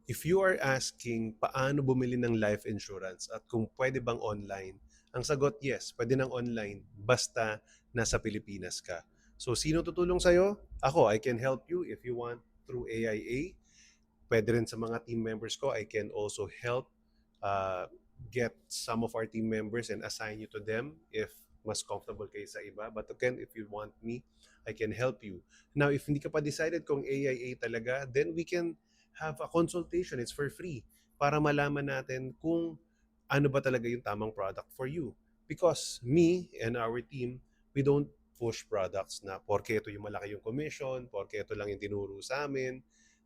If you are asking paano bumili ng life insurance at kung pwede bang online, ang sagot yes, pwede ng online basta nasa Pilipinas ka. So sino tutulong sa'yo? Ako, I can help you if you want through AIA. Pwede rin sa mga team members ko, I can also help uh, get some of our team members and assign you to them if mas comfortable kayo sa iba. But again, if you want me, I can help you. Now, if hindi ka pa decided kung AIA talaga, then we can have a consultation. It's for free para malaman natin kung ano ba talaga yung tamang product for you. Because me and our team, we don't push products na porke ito yung malaki yung commission, porke ito lang yung tinuro sa amin,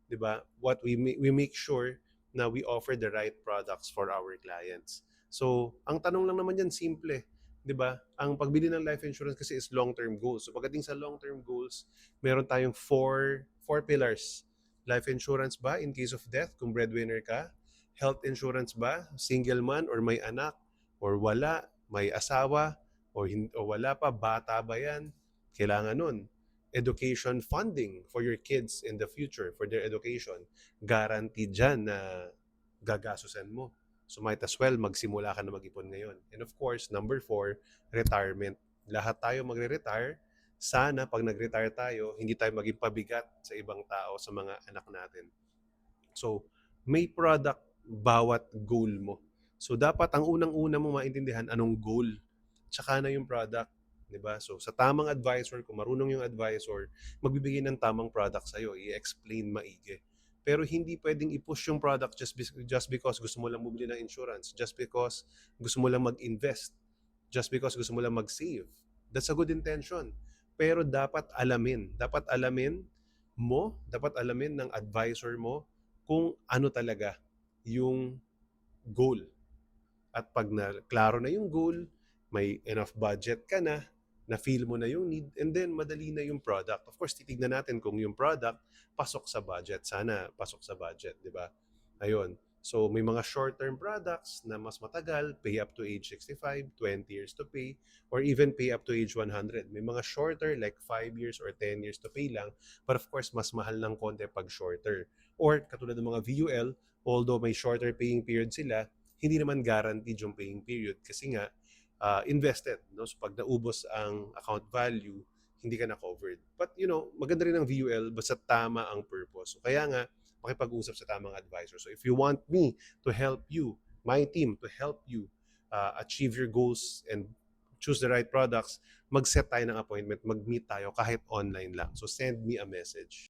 'di ba? We make sure na we offer the right products for our clients. So, ang tanong lang naman yan simple, 'di ba? Ang pagbili ng life insurance kasi is long-term goals. So, pagdating sa long-term goals, meron tayong four pillars. Life insurance ba in case of death kung breadwinner ka? Health insurance ba? Single man or may anak or wala, may asawa o wala pa, bata ba 'yan? Kailangan nun. Education funding for your kids in the future, for their education. Guaranteed dyan na gagasusan mo. So might as well magsimula ka na mag-ipon ngayon. And of course, number four, retirement. Lahat tayo magre-retire. Sana pag nag-retire tayo, hindi tayo maging pabigat sa ibang tao, sa mga anak natin. So, may product bawat goal mo. So, dapat ang unang-una mo maintindihan anong goal. Tsaka na yung product. 'Di ba? So, sa tamang advisor, kung marunong yung advisor, magbibigay ng tamang product sa'yo, i-explain maigi. Pero hindi pwedeng i-push yung product just because gusto mo lang bumili ng insurance, just because gusto mo lang mag-invest, just because gusto mo lang mag-save. That's a good intention. Pero dapat alamin ng advisor mo kung ano talaga yung goal. At pag na klaro na yung goal, may enough budget ka na feel mo na yung need, and then madali na yung product. Of course, titignan natin kung yung product pasok sa budget. Sana pasok sa budget, di ba? Ayun. So, may mga short-term products na mas matagal, pay up to age 65, 20 years to pay, or even pay up to age 100. May mga shorter, like 5 years or 10 years to pay lang, but of course, mas mahal ng konti pag shorter. Or, katulad ng mga VUL, although may shorter paying period sila, hindi naman guaranteed yung paying period kasi nga invested. No? So pag naubos ang account value, hindi ka na covered. But maganda rin ang VUL basta tama ang purpose. So kaya nga, makipag-usap sa tamang advisor. So if you want me to help you, my team to help you achieve your goals and choose the right products, mag-set tayo ng appointment, mag-meet tayo kahit online lang. So send me a message.